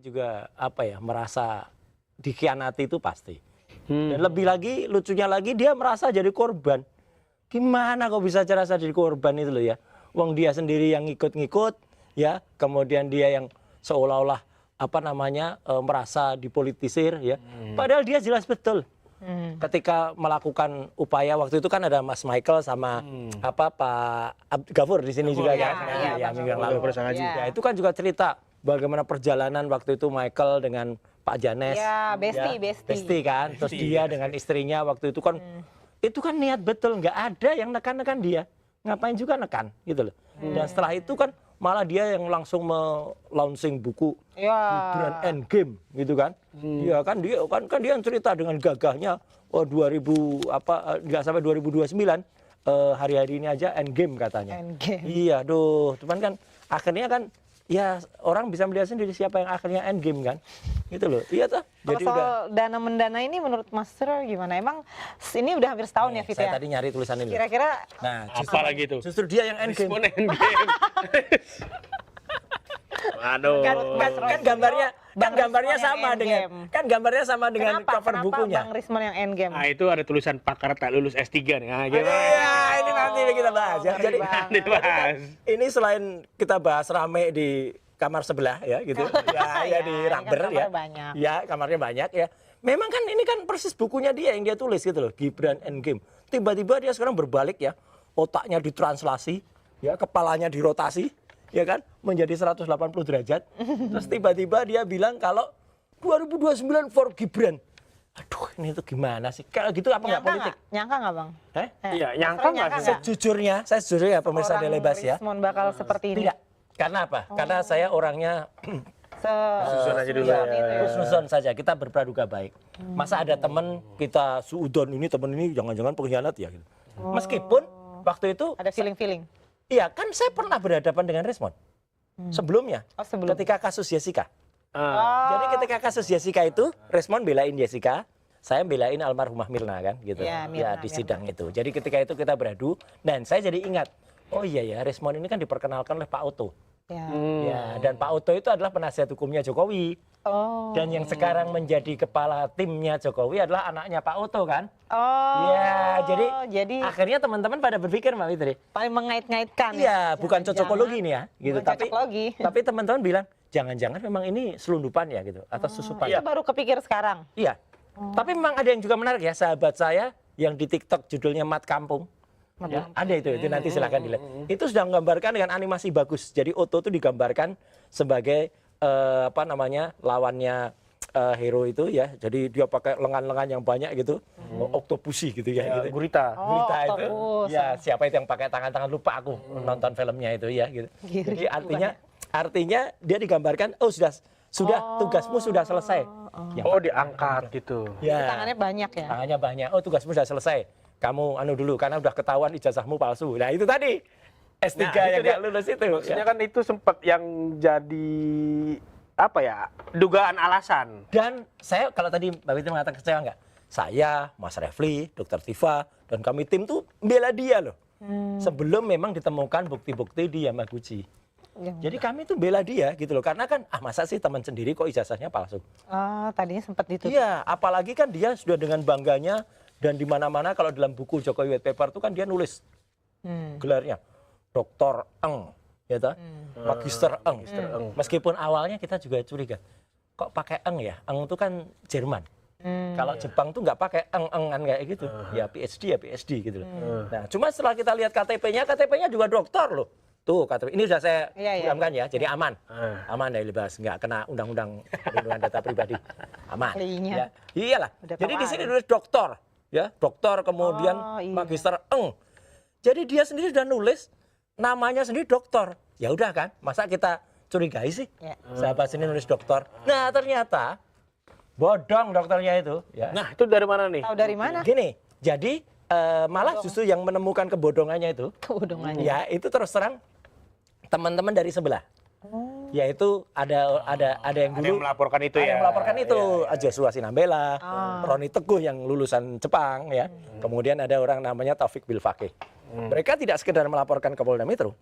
Juga merasa dikhianati itu pasti. Dan lebih lagi lucunya lagi dia merasa jadi korban. Gimana kok bisa merasa jadi korban itu loh ya? Wong dia sendiri yang ngikut-ngikut ya, kemudian dia yang seolah-olah merasa dipolitisir ya. Padahal dia jelas betul. Ketika melakukan upaya waktu itu kan ada Mas Michael sama Pak Gafur di sini juga ya. Ya, minggu yang lalu. Ya, itu kan juga cerita bagaimana perjalanan waktu itu Michael dengan Pak Janes. Ya, Besti kan. Terus dia dengan istrinya waktu itu kan itu kan niat betul, nggak ada yang nekan-nekan dia. Ngapain juga nekan gitu loh. Dan setelah itu kan malah dia yang langsung launching buku Gibran Endgame gitu kan. Iya kan dia yang cerita dengan gagahnya 2000 nggak sampai 2029 hari-hari ini aja Endgame katanya. Iya, cuman kan akhirnya kan ya orang bisa melihat sendiri siapa yang akhirnya endgame kan, gitu loh. Iya toh. Jadi soal dana mendana ini menurut Mas Sur gimana? Emang ini udah hampir setahun ya Fit ya? Saya tadi nyari tulisan ini. Kira-kira apa lagi itu? Justru dia yang endgame. Aduh. Kan gambarnya sama dengan sama dengan cover bukunya. Bang Rismon yang endgame? Nah, itu ada tulisan pakar tak lulus S3 nih. Nah, iya, ini nanti kita bahas ya. Jadi ini selain kita bahas rame di kamar sebelah ya gitu. Ya di Rubber ya. Ya, kamarnya banyak ya. Memang kan ini kan persis bukunya dia yang dia tulis gitu loh, Gibran Endgame. Tiba-tiba dia sekarang berbalik ya. Otaknya ditranslasi, ya, kepalanya dirotasi. Ya kan, menjadi 180 derajat. Terus tiba-tiba dia bilang kalau 2029 for Gibran. Aduh, ini tuh gimana sih? Kalau gitu apa nggak politik? Nyangka nggak Bang? Iya, nyangka nggak sih? Saya sejujurnya pemirsa Delebas ya. Rismon bakal seperti ini? Tidak. Karena apa? Karena saya orangnya susun aja dulu susun saja, kita berpraduga baik. Masa ada teman kita suudon ini, teman ini jangan-jangan pengkhianat ya gitu. Meskipun waktu itu ada feeling-feeling. Iya, kan saya pernah berhadapan dengan Rismon sebelumnya, ketika kasus Jessica. Jadi ketika kasus Jessica itu, Rismon belain Jessica, saya belain almarhumah Mirna kan, gitu. Ya, di sidang itu. Jadi ketika itu kita beradu, dan saya jadi ingat, oh iya ya, Rismon ini kan diperkenalkan oleh Pak Otto. Ya, dan Pak Otto itu adalah penasihat hukumnya Jokowi. Dan yang sekarang menjadi kepala timnya Jokowi adalah anaknya Pak Otto kan. Ya, jadi akhirnya teman-teman pada berpikir Mbak Fitri. Paling mengait-ngaitkan. Iya, bukan cocokologi nih ya, gitu. Tapi teman-teman bilang, jangan-jangan memang ini selundupan ya gitu, atau susupan. Itu baru kepikir sekarang. Iya. Tapi memang ada yang juga menarik ya, sahabat saya yang di TikTok judulnya Mat Kampung. Ya, ada itu nanti silahkan dilihat. Itu sudah menggambarkan dengan animasi bagus. Jadi Otto itu digambarkan sebagai lawannya hero itu ya. Jadi dia pakai lengan-lengan yang banyak gitu, oktopusi gitu ya. Gitu. Gurita itu. Ya, siapa itu yang pakai tangan-tangan, lupa aku nonton filmnya itu ya. Gitu. Jadi artinya dia digambarkan, sudah tugasmu sudah selesai. Diangkat gitu. Ya. Tangannya banyak ya. Tangannya banyak. Tugasmu sudah selesai. Kamu dulu karena udah ketahuan ijazahmu palsu. Nah itu tadi S3 yang nggak lulus itu. Maksudnya kan itu sempat yang jadi dugaan alasan. Dan saya kalau tadi Mbak Fitri mengatakan kecewa nggak? Saya, Mas Refli, Dr. Tifa, dan kami tim tuh bela dia loh. Sebelum memang ditemukan bukti-bukti di Yamaguchi. Jadi kami tuh bela dia gitu loh. Karena kan masa sih teman sendiri kok ijazahnya palsu. Tadinya sempat ditutup. Iya, apalagi kan dia sudah dengan bangganya. Dan di mana-mana kalau dalam buku Jokowi White Paper itu kan dia nulis gelarnya Dr. Eng, ya toh? Magister Eng. Meskipun awalnya kita juga curiga, kok pakai Eng ya? Eng itu kan Jerman. Kalau Jepang tuh nggak pakai Eng-engan kayak gitu. Ya PhD gitu loh. Nah, cuma setelah kita lihat KTP-nya juga doktor loh. Tuh KTP ini sudah saya programkan ya, jadi aman. Aman dari bebas, nggak kena undang-undang perlindungan data pribadi. Aman. Ya. Iyalah. Jadi di sini nulis doktor. Ya, dokter kemudian magister Eng. Jadi dia sendiri sudah nulis namanya sendiri dokter. Ya udah kan, masa kita curigai sih? Sahabat sini nulis dokter. Nah, ternyata bodong dokternya itu, ya. Nah, itu dari mana nih? Tahu dari mana? Gini, jadi malah justru yang menemukan kebodongannya itu. Ya, itu terus terang teman-teman dari sebelah. Yaitu ada yang dulu melaporkan itu ya. Yang melaporkan itu Joshua Sinambela, Roni Teguh yang lulusan Jepang ya. Kemudian ada orang namanya Taufik Bilfaqih. Mereka tidak sekedar melaporkan ke Polda Metro.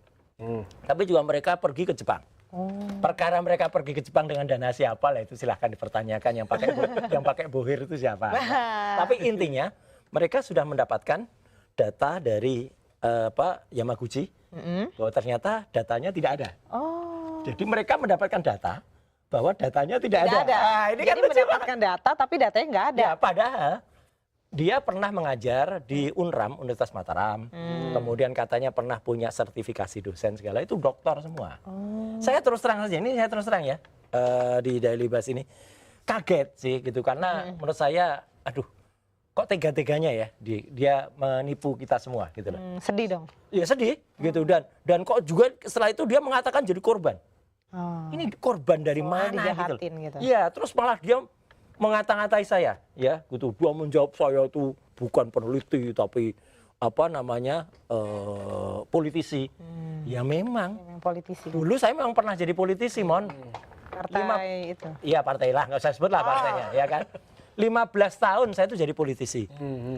Tapi juga mereka pergi ke Jepang. Perkara mereka pergi ke Jepang dengan dana siapa lah itu silahkan dipertanyakan, yang pakai bohir itu siapa. Tapi intinya mereka sudah mendapatkan data dari Yamaguchi bahwa ternyata datanya tidak ada. Oh. Jadi mereka mendapatkan data bahwa datanya tidak Tidak ada. ada. Nah, ini Jadi kan lucu mendapatkan data tapi datanya nggak ada. Ya, padahal dia pernah mengajar di UNRAM, Universitas Mataram. Kemudian katanya pernah punya sertifikasi dosen segala, itu doktor semua. Saya terus terang saja, ini saya terus terang ya, di Daily Buzz ini. Kaget sih gitu, karena menurut saya, aduh, kok tega-teganya ya dia menipu kita semua gitu loh. Sedih dong. Ya sedih gitu, dan kok juga setelah itu dia mengatakan jadi korban. Ini korban dari mana gitu. Gitu. Iya, terus malah dia mengata-ngatai saya, ya, gitu. Dia menjawab saya itu bukan peneliti tapi politisi. Ya memang. Politisi. Dulu saya memang pernah jadi politisi, Mon. Partai itu. Iya, partai lah, nggak usah sebut lah partainya, ya kan. 15 tahun saya itu jadi politisi.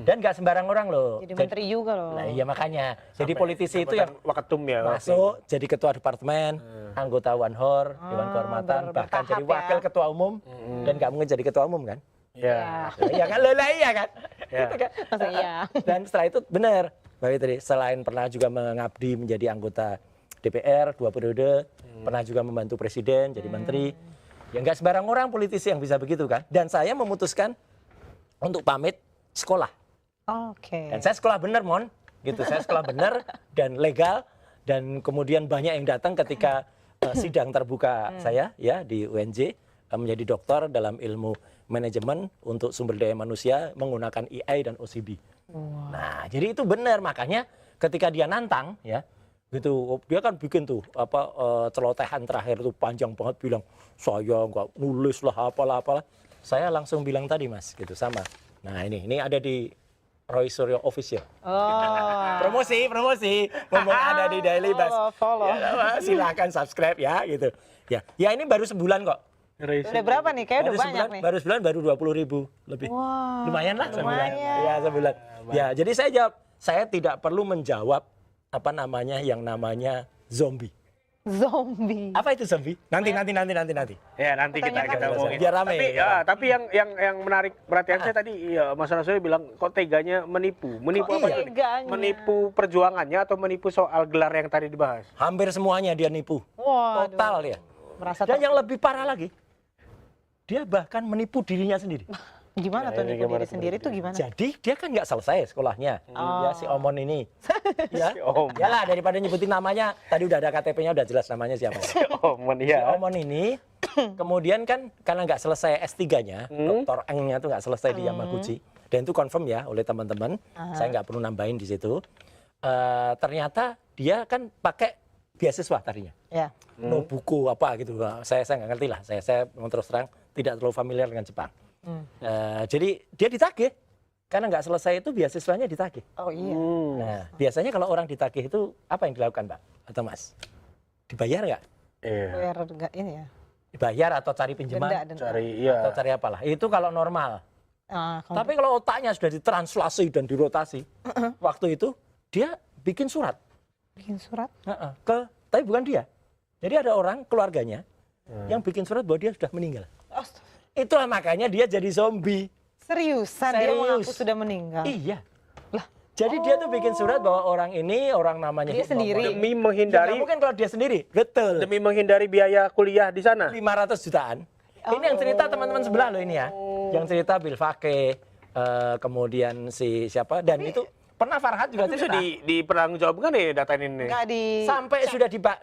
Dan nggak sembarang orang loh. Jadi menteri juga loh. Nah, iya makanya. Jadi politisi itu yang Waketum ya. masuk jadi ketua departemen, anggota Wanhor, Dewan Kehormatan, bahkan jadi wakil ketua umum, dan nggak mungkin jadi ketua umum kan? Ya. Iya kan, lah iya kan? Ya. Gitu kan? Masa iya. Dan setelah itu benar, Mbak Fitri, selain pernah juga mengabdi menjadi anggota DPR 2 periode, pernah juga membantu presiden jadi menteri. Ya nggak sembarang orang politisi yang bisa begitu kan? Dan saya memutuskan untuk pamit sekolah. Oke. Dan saya sekolah bener, Mon. Gitu, saya sekolah bener dan legal, dan kemudian banyak yang datang ketika sidang terbuka saya ya di UNJ, menjadi doktor dalam ilmu manajemen untuk sumber daya manusia menggunakan AI dan OCB. Nah, jadi itu benar, makanya ketika dia nantang ya, gitu, dia kan bikin tuh celotehan terakhir tuh panjang banget, bilang saya nggak nulis lah apalah. Saya langsung bilang tadi, Mas, gitu sama. Nah, ini ada di Roy Suryo Official. Promosi. Ngomong ada di Daily Buzz. Follow. Ya, silakan subscribe ya gitu. Ya ini baru sebulan kok. Udah berapa nih? Kayaknya udah banyak nih. Baru sebulan baru 20.000 lebih. Wah, Lumayan lah sebulan. lumayan. Ya, sebulan. Ya, jadi saya jawab, saya tidak perlu menjawab yang namanya zombie. Zombie. Apa itu zombie? Nanti. Ya, nanti kita ngomongin. Biar rame. Tapi yang menarik perhatian saya tadi, ya, Mas Rasul bilang kok teganya menipu. Menipu Kok apa iya? itu? Teganya. Menipu perjuangannya atau menipu soal gelar yang tadi dibahas? Hampir semuanya dia nipu. Waduh. Total ya. Merasa Dan yang lebih parah lagi, dia bahkan menipu dirinya sendiri. Gimana tuh nipu diri sendiri tuh gimana? Jadi dia kan nggak selesai sekolahnya, ya si Omon ini. Ya, Si Om. yalah, daripada nyebutin namanya, tadi udah ada KTP-nya, udah jelas namanya siapa. Omon Si ya. Omon ini, kemudian kan karena nggak selesai S3-nya, Dr. Eng-nya tuh nggak selesai di Yamaguchi, dan itu confirm ya oleh teman-teman, saya nggak perlu nambahin di situ. Ternyata dia kan pakai beasiswa tadinya. Ya. No buku apa gitu, saya nggak ngerti lah. Saya memang terus terang tidak terlalu familiar dengan Jepang. Jadi dia ditagih karena nggak selesai itu beasiswanya ditagih. Oh iya. Nah, biasanya kalau orang ditagih itu apa yang dilakukan, Mbak atau Mas? Dibayar nggak? Iya. Biar enggak ini ya. Dibayar atau cari pinjaman? Denda. Cari Atau cari apalah? Itu kalau normal. Kalau Tapi kalau otaknya sudah ditranslasi dan dirotasi, waktu itu dia bikin surat. bikin surat. Tapi bukan dia. Jadi ada orang keluarganya yang bikin surat bahwa dia sudah meninggal. Itulah makanya dia jadi zombie. Seriusan dia mengaku Serius. sudah meninggal. Iya. Jadi dia tuh bikin surat bahwa orang ini, orang namanya Dia Hikmah sendiri. Mohamad. demi Ya, menghindari nggak mungkin kalau dia sendiri. Betul. demi menghindari biaya kuliah di sana. 500 jutaan. Ini yang cerita teman-teman sebelah loh ini ya. Yang cerita Bil Fakih, kemudian si siapa, dan itu pernah Farhad juga Itu bisa cerita. dipertanggungjawabkan ya data ini. Enggak di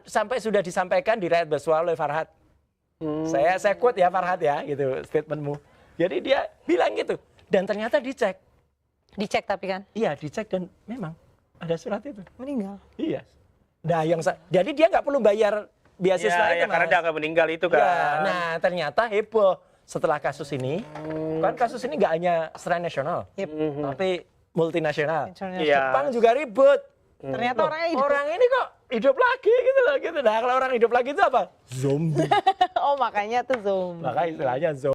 Sampai sudah disampaikan di Rakyat Baswal oleh Farhad. Saya quote ya Farhad ya, gitu statementmu. Jadi dia bilang gitu. Dan ternyata dicek. dicek tapi kan Iya, dicek dan memang ada surat itu. meninggal. Iya. Nah, jadi dia nggak perlu bayar beasiswa itu, Ya, karena Mas. dia akan meninggal itu kan. Ya, nah ternyata heboh setelah kasus ini. Kan kasus ini nggak hanya secara nasional, Yep. tapi multinasional. International. Iya. Jepang juga ribut. Ternyata Loh, orangnya hidup. orang ini kok hidup lagi gitu loh gitu. Nah, kalau orang hidup lagi itu apa? Zombie. Oh makanya tuh zombie. Maka istilahnya zombie.